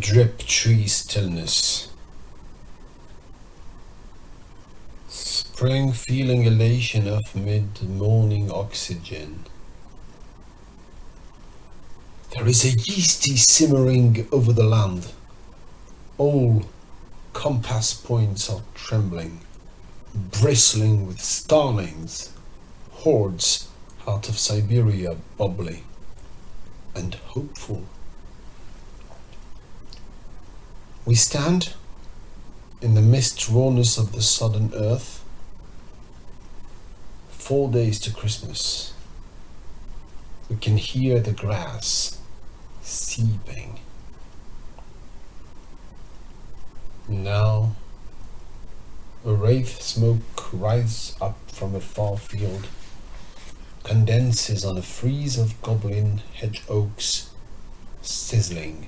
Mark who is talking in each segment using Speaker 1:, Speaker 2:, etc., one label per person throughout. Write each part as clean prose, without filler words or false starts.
Speaker 1: Drip tree stillness. Spring feeling elation of mid-morning oxygen. There is a yeasty simmering over the land. All compass points are trembling, bristling with starlings, hordes out of Siberia bubbly and hopeful. We stand in the mist rawness of the southern earth, 4 days to Christmas. We can hear the grass seeping. Now a wraith smoke rises up from a far field, condenses on a frieze of goblin hedge oaks, sizzling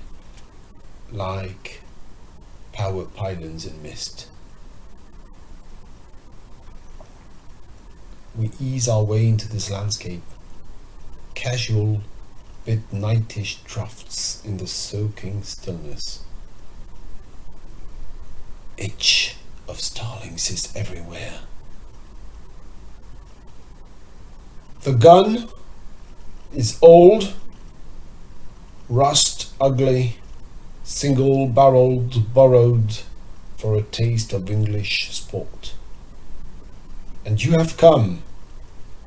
Speaker 1: like power pylons in mist. We ease our way into this landscape, casual, bit nightish drafts in the soaking stillness. Itch of starlings is everywhere. The gun is old, rust ugly, single-barreled, borrowed for a taste of English sport. And you have come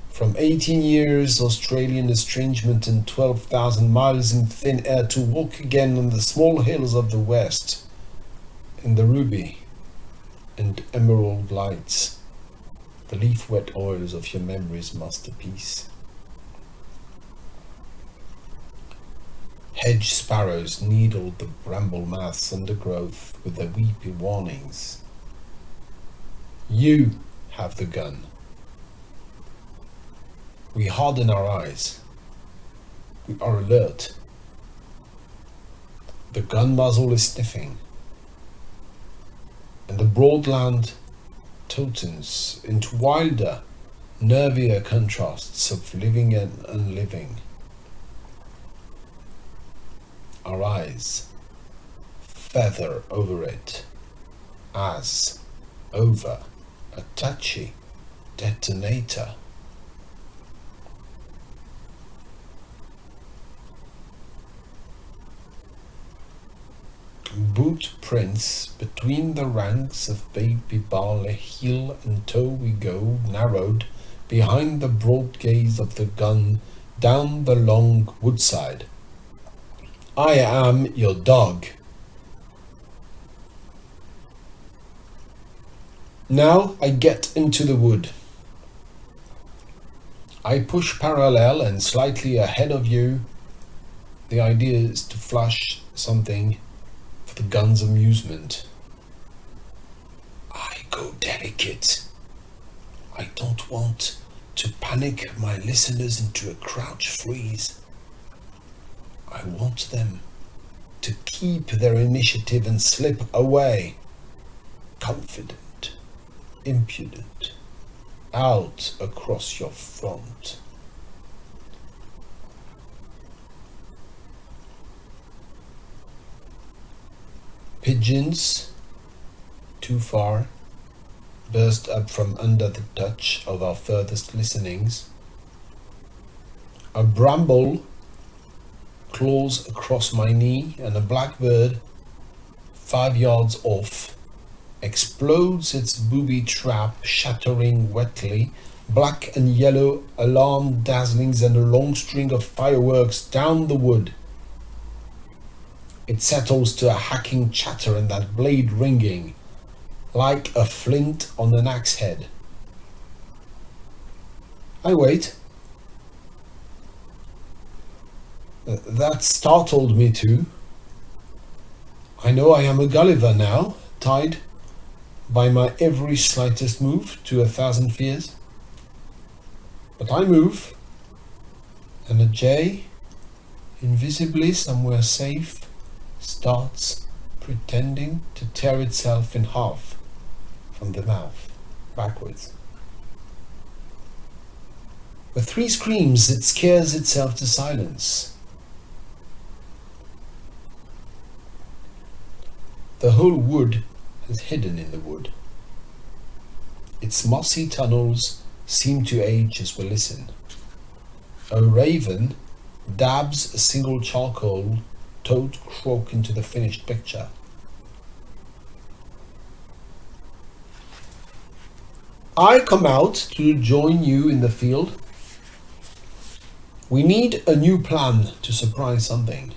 Speaker 1: from 18 years Australian estrangement and 12,000 miles in thin air to walk again on the small hills of the west in the ruby and emerald lights, the leaf-wet oils of your memory's masterpiece. Hedge sparrows needled the bramble mass undergrowth with their weepy warnings. You have the gun. We harden our eyes. We are alert. The gun muzzle is sniffing, and the broad land totens into wilder, nervier contrasts of living and unliving. Our eyes feather over it as over a touchy detonator. Boot prints between the ranks of baby barley, heel and toe we go, narrowed behind the broad gaze of the gun, down the long woodside. I am your dog. Now I get into the wood. I push parallel and slightly ahead of you. The idea is to flash something for the gun's amusement. I go delicate. I don't want to panic my listeners into a crouch freeze. I want them to keep their initiative and slip away, confident, impudent, out across your front. Pigeons, too far, burst up from under the touch of our furthest listenings. A bramble claws across my knee, and a blackbird, 5 yards off, explodes its booby trap, shattering wetly, black and yellow alarm dazzlings and a long string of fireworks down the wood. It settles to a hacking chatter and that blade ringing, like a flint on an axe head. I wait. That startled me too. I know I am a Gulliver now, tied by my every slightest move to 1,000 fears. But I move, and a jay, invisibly somewhere safe, starts pretending to tear itself in half from the mouth, backwards. With 3 screams, it scares itself to silence. The whole wood is hidden in the wood. Its mossy tunnels seem to age as we listen. A raven dabs a single charcoal toad croak into the finished picture. I come out to join you in the field. We need a new plan to surprise something.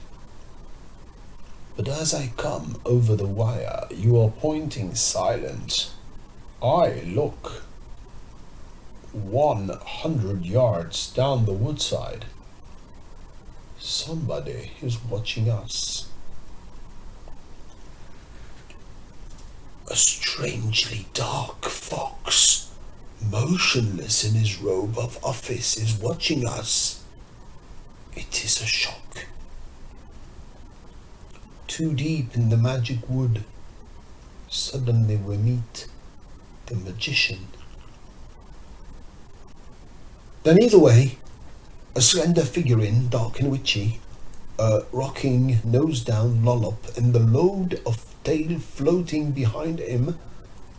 Speaker 1: But as I come over the wire, you are pointing silent. I look 100 yards down the woodside. Somebody is watching us. A strangely dark fox, motionless in his robe of office, is watching us. It is a shock. Too deep in the magic wood, suddenly we meet the magician. Then either way, a slender figurine, dark and witchy, a rocking nose-down lollop, and the load of tail floating behind him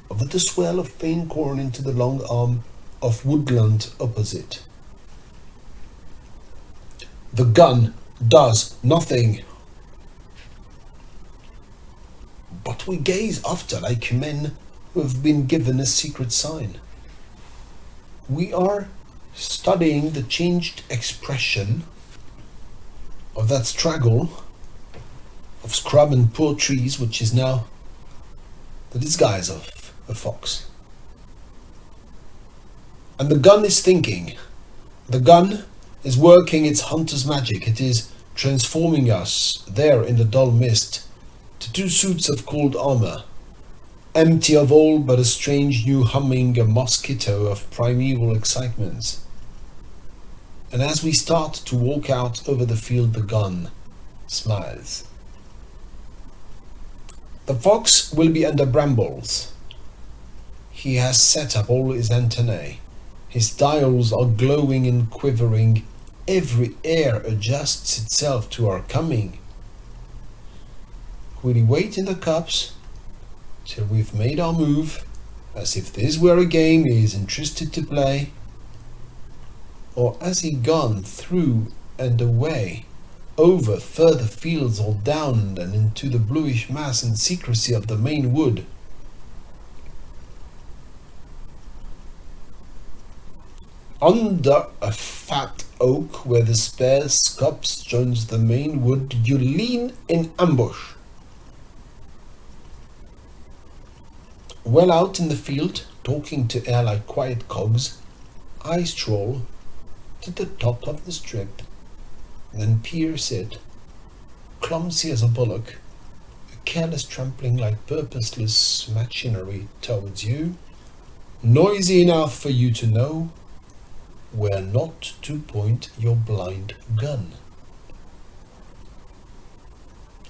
Speaker 1: over the swell of faint corn into the long arm of woodland opposite. The gun does nothing. But we gaze after like men who have been given a secret sign. We are studying the changed expression of that straggle of scrub and poor trees, which is now the disguise of a fox. And the gun is thinking. The gun is working its hunter's magic. It is transforming us there in the dull mist to 2 suits of cold armor, empty of all but a strange new humming, a mosquito of primeval excitements. And as we start to walk out over the field, the gun smiles. The fox will be under brambles. He has set up all his antennae. His dials are glowing and quivering. Every air adjusts itself to our coming. Will he wait in the copse till we've made our move, as if this were a game he is interested to play? Or has he gone through and away, over further fields or down and into the bluish mass and secrecy of the main wood? Under a fat oak where the sparse copse joins the main wood, you lean in ambush. Well out in the field, talking to air like quiet cogs, I stroll to the top of the strip, then pierce it, clumsy as a bullock, a careless trampling like purposeless machinery towards you, noisy enough for you to know where not to point your blind gun.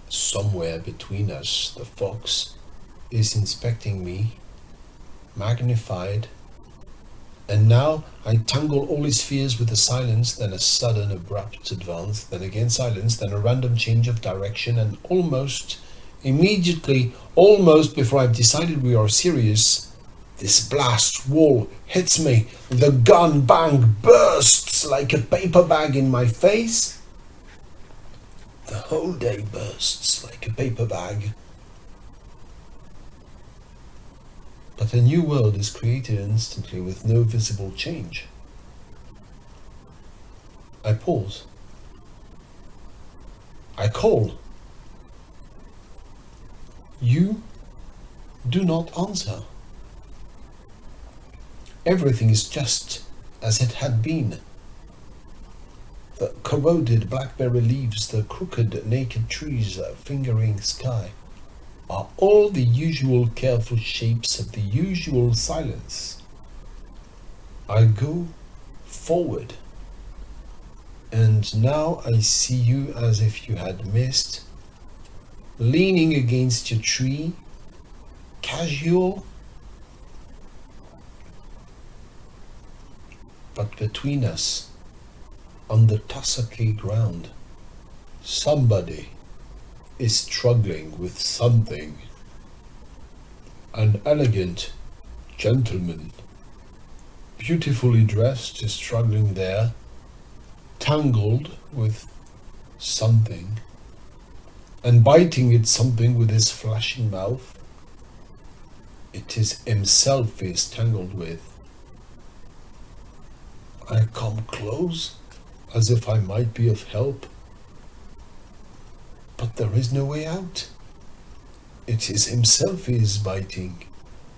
Speaker 1: Somewhere between us, the fox is inspecting me, magnified, and now I tangle all his fears with a silence, then a sudden abrupt advance, then again silence, then a random change of direction, and almost immediately, almost before I've decided we are serious, this blast wall hits me. The gun bang bursts like a paper bag in my face. The whole day bursts like a paper bag. But a new world is created instantly with no visible change. I pause. I call. You do not answer. Everything is just as it had been. The corroded blackberry leaves, the crooked naked trees fingering sky, are all the usual careful shapes of the usual silence. I go forward, and now I see you as if you had missed, leaning against your tree, casual, but between us, on the tussocky ground, somebody is struggling with something. An elegant gentleman, beautifully dressed, is struggling there, tangled with something, and biting at something with his flashing mouth. It is himself he is tangled with. I come close, as if I might be of help, but there is no way out. It is himself he is biting,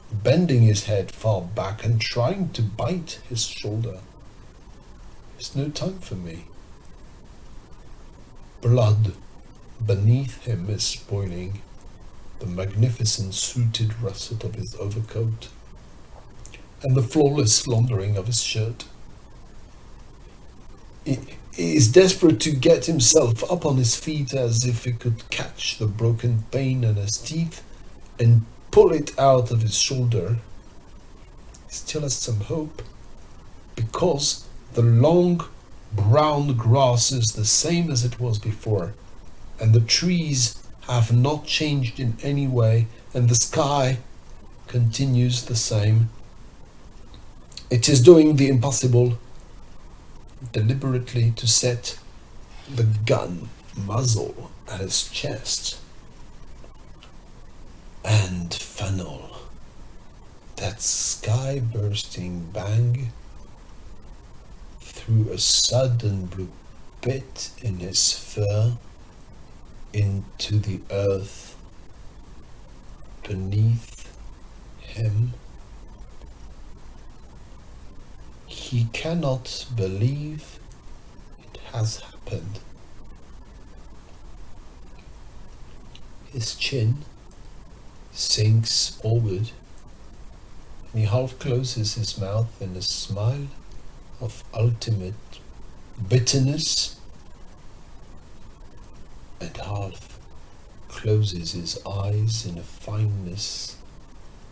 Speaker 1: bending his head far back and trying to bite his shoulder. There's no time for me. Blood beneath him is spoiling the magnificent suited russet of his overcoat and the flawless laundering of his shirt. He is desperate to get himself up on his feet, as if he could catch the broken pane in his teeth and pull it out of his shoulder. He still has some hope, because the long brown grass is the same as it was before, and the trees have not changed in any way, and the sky continues the same. It is doing the impossible, deliberately, to set the gun muzzle at his chest and funnel that sky-bursting bang through a sudden blue pit in his fur into the earth beneath him. He cannot believe it has happened. His chin sinks forward, and he half closes his mouth in a smile of ultimate bitterness, and half closes his eyes in a fineness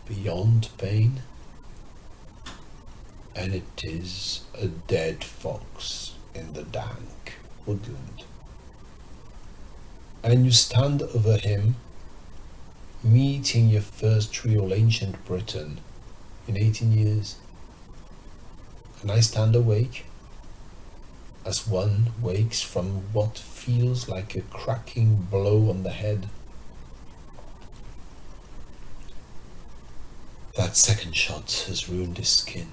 Speaker 1: beyond pain. And it is a dead fox in the dank woodland. And you stand over him, meeting your first real ancient Briton in 18 years. And I stand awake, as one wakes from what feels like a cracking blow on the head. That second shot has ruined his skin.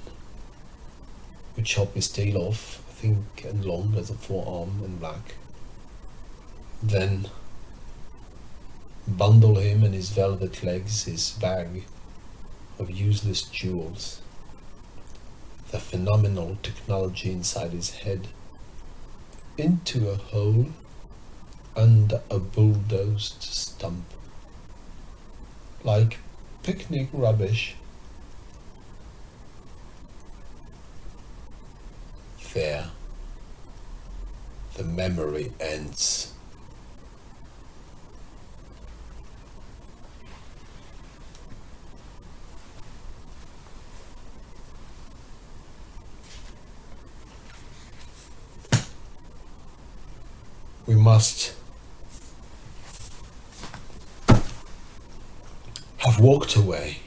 Speaker 1: We chop his tail off, thick and long as a forearm and black. Then bundle him and his velvet legs, his bag of useless jewels, the phenomenal technology inside his head, into a hole under a bulldozed stump. Like picnic rubbish. There, the memory ends. We must have walked away